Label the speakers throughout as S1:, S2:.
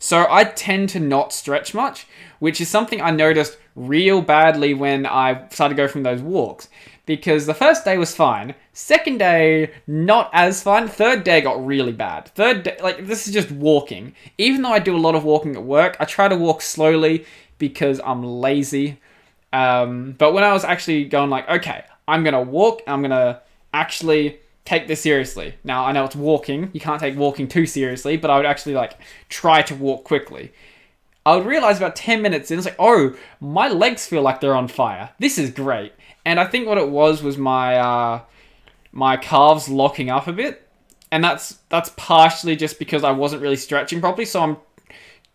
S1: So I tend to not stretch much, which is something I noticed real badly when I started going from those walks. Because the first day was fine. Second day, not as fine. Third day got really bad. Third day, like, this is just walking. Even though I do a lot of walking at work, I try to walk slowly because I'm lazy. But when I was actually going like, okay, I'm going to walk, I'm going to actually take this seriously. Now, I know it's walking. You can't take walking too seriously, but I would actually, like, try to walk quickly. I would realize about 10 minutes in, it's like, oh, my legs feel like they're on fire. This is great. And I think what it was my my calves locking up a bit. And that's partially just because I wasn't really stretching properly. So I'm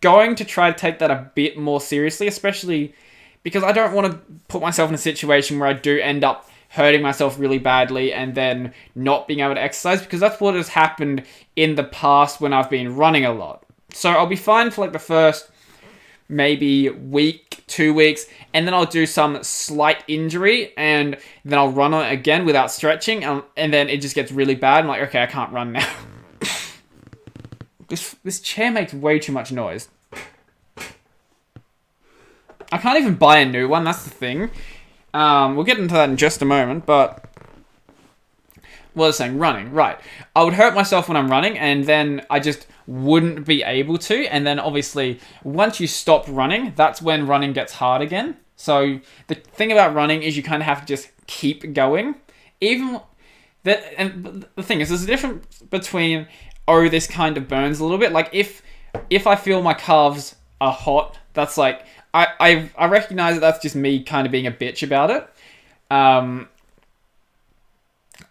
S1: going to try to take that a bit more seriously, especially because I don't want to put myself in a situation where I do end up hurting myself really badly and then not being able to exercise, because that's what has happened in the past when I've been running a lot. So I'll be fine for like the first maybe week, 2 weeks, and then I'll do some slight injury, and then I'll run on it again without stretching, and then it just gets really bad. I'm like, okay, I can't run now. This chair makes way too much noise. I can't even buy a new one, that's the thing. We'll get into that in just a moment, but what I was saying, running, right. I would hurt myself when I'm running, and then I just wouldn't be able to, and then obviously, once you stop running, that's when running gets hard again. So, the thing about running is you kind of have to just keep going. And the thing is, there's a difference between, oh, this kind of burns a little bit. Like, if I feel my calves are hot, that's like, I recognize that that's just me kind of being a bitch about it.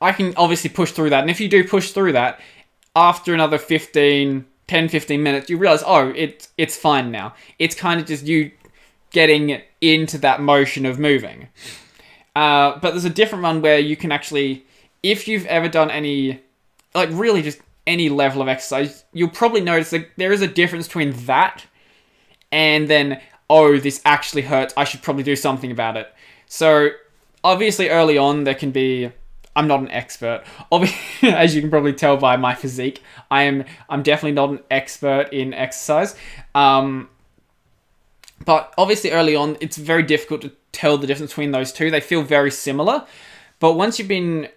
S1: I can obviously push through that. And if you do push through that, after another 10, 15 minutes, you realize, oh, it's fine now. It's kind of just you getting into that motion of moving. But there's a different one where you can actually, if you've ever done any, like really just any level of exercise, you'll probably notice that there is a difference between that and then, oh, this actually hurts, I should probably do something about it. So, obviously early on, there can be, I'm not an expert. As you can probably tell by my physique, I'm definitely not an expert in exercise. But obviously early on, it's very difficult to tell the difference between those two. They feel very similar. But once you've been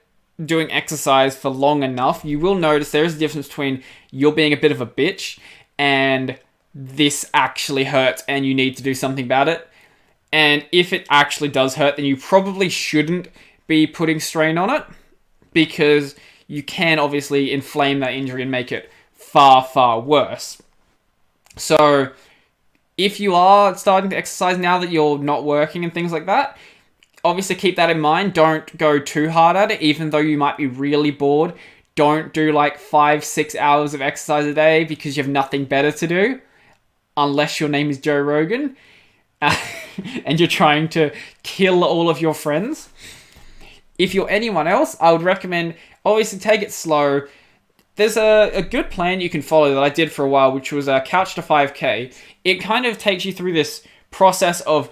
S1: doing exercise for long enough, you will notice there is a difference between you're being a bit of a bitch and this actually hurts and you need to do something about it. And if it actually does hurt, then you probably shouldn't be putting strain on it, because you can obviously inflame that injury and make it far, far worse. So if you are starting to exercise now that you're not working and things like that, obviously keep that in mind. Don't go too hard at it, even though you might be really bored. Don't do like 5-6 hours of exercise a day because you have nothing better to do, unless your name is Joe Rogan and you're trying to kill all of your friends. If you're anyone else, I would recommend, obviously, take it slow. There's a good plan you can follow that I did for a while, which was Couch to 5K. It kind of takes you through this process of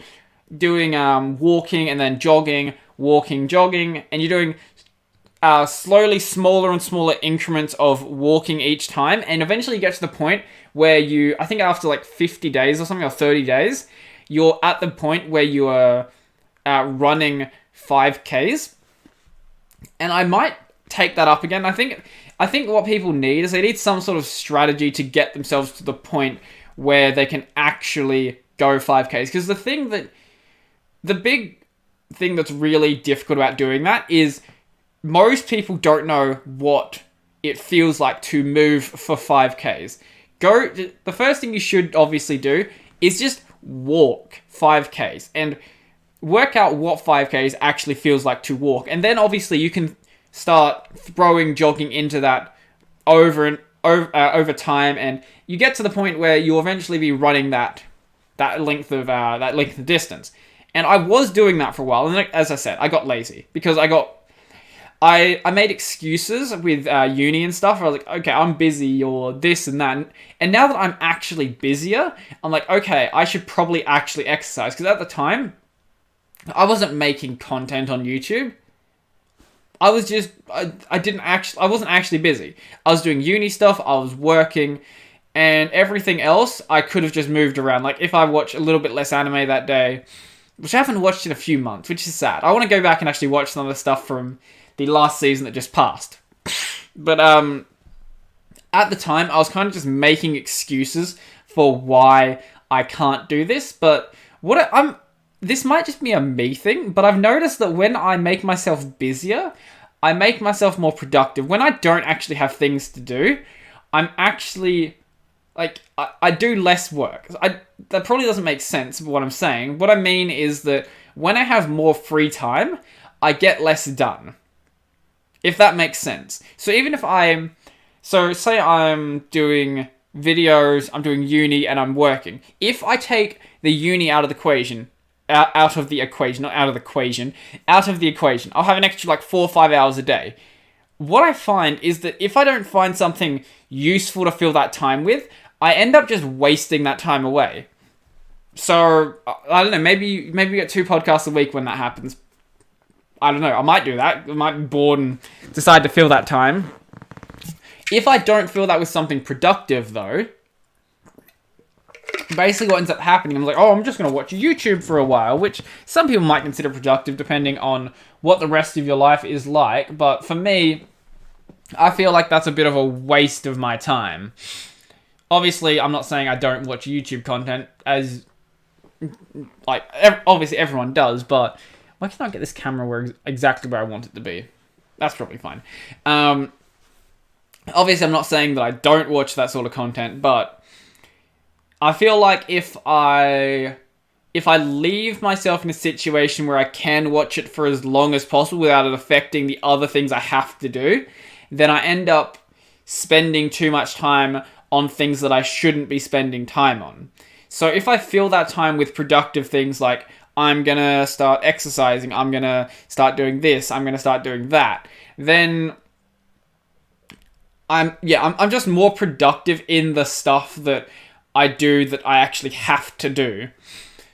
S1: doing walking and then jogging, walking, jogging, and you're doing slowly smaller and smaller increments of walking each time, and eventually you get to the point where you, I think after like 50 days or something, or 30 days, you're at the point where you are running 5Ks. And I might take that up again. I think what people need is they need some sort of strategy to get themselves to the point where they can actually go 5Ks. Because the big thing that's really difficult about doing that is most people don't know what it feels like to move for 5Ks. The first thing you should obviously do is just walk 5Ks and work out what 5Ks actually feels like to walk. And then obviously you can start throwing jogging into that over time, and you get to the point where you'll eventually be running that length of distance. And I was doing that for a while, and as I said, I got lazy because I made excuses with uni and stuff. I was like, okay, I'm busy or this and that. And now that I'm actually busier, I'm like, okay, I should probably actually exercise. Because at the time, I wasn't making content on YouTube. I was just, I wasn't actually busy. I was doing uni stuff, I was working, And everything else, I could have just moved around. Like, if I watch a little bit less anime that day, which I haven't watched in a few months, which is sad. I want to go back and actually watch some of the stuff from the last season that just passed. But, at the time, I was kind of just making excuses for why I can't do this. But this might just be a me thing, but I've noticed that when I make myself busier, I make myself more productive. When I don't actually have things to do, I'm actually... like, I do less work. That probably doesn't make sense, what I'm saying. What I mean is that when I have more free time, I get less done. If that makes sense. So even if say I'm doing videos, I'm doing uni, and I'm working. If I take the uni out of the equation, out of the equation, I'll have an extra, 4 or 5 hours a day. What I find is that if I don't find something useful to fill that time with, I end up just wasting that time away. So, I don't know, maybe we get 2 podcasts a week when that happens. I don't know, I might do that. I might be bored and decide to fill that time. If I don't fill that with something productive, though, basically what ends up happening, I'm like, I'm just going to watch YouTube for a while, which some people might consider productive depending on what the rest of your life is like. But for me, I feel like that's a bit of a waste of my time. Obviously, I'm not saying I don't watch YouTube content, as, obviously everyone does, but why can't I get this camera exactly where I want it to be? That's probably fine. Obviously, I'm not saying that I don't watch that sort of content, but I feel like if I leave myself in a situation where I can watch it for as long as possible without it affecting the other things I have to do, then I end up spending too much time on things that I shouldn't be spending time on. So if I fill that time with productive things like, I'm gonna start exercising, I'm gonna start doing this, I'm gonna start doing that, then I'm just more productive in the stuff that I do that I actually have to do.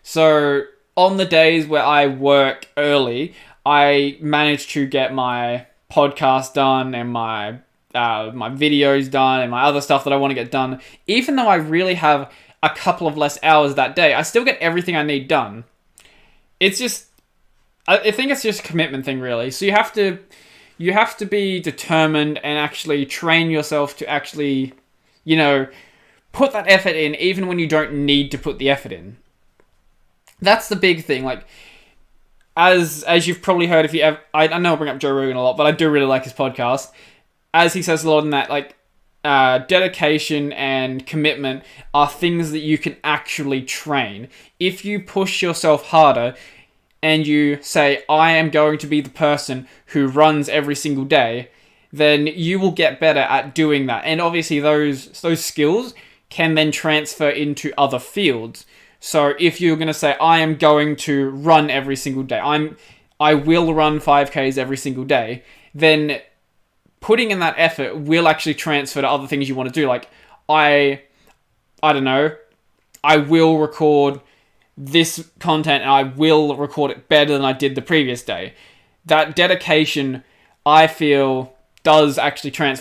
S1: So on the days where I work early, I manage to get my podcast done and my videos done and my other stuff that I want to get done. Even though I really have a couple of less hours that day, I still get everything I need done. It's just, I think it's just a commitment thing, really. So you have to be determined and actually train yourself to actually, put that effort in even when you don't need to put the effort in. That's the big thing. Like, as you've probably heard, I know I bring up Joe Rogan a lot, but I do really like his podcast. As he says a lot in that, dedication and commitment are things that you can actually train. If you push yourself harder and you say, I am going to be the person who runs every single day, then you will get better at doing that. And obviously those skills can then transfer into other fields. So if you're going to say, I am going to run every single day, I will run 5Ks every single day, then putting in that effort will actually transfer to other things you want to do. Like, I don't know, I will record this content and I will record it better than I did the previous day. That dedication, I feel, does actually transfer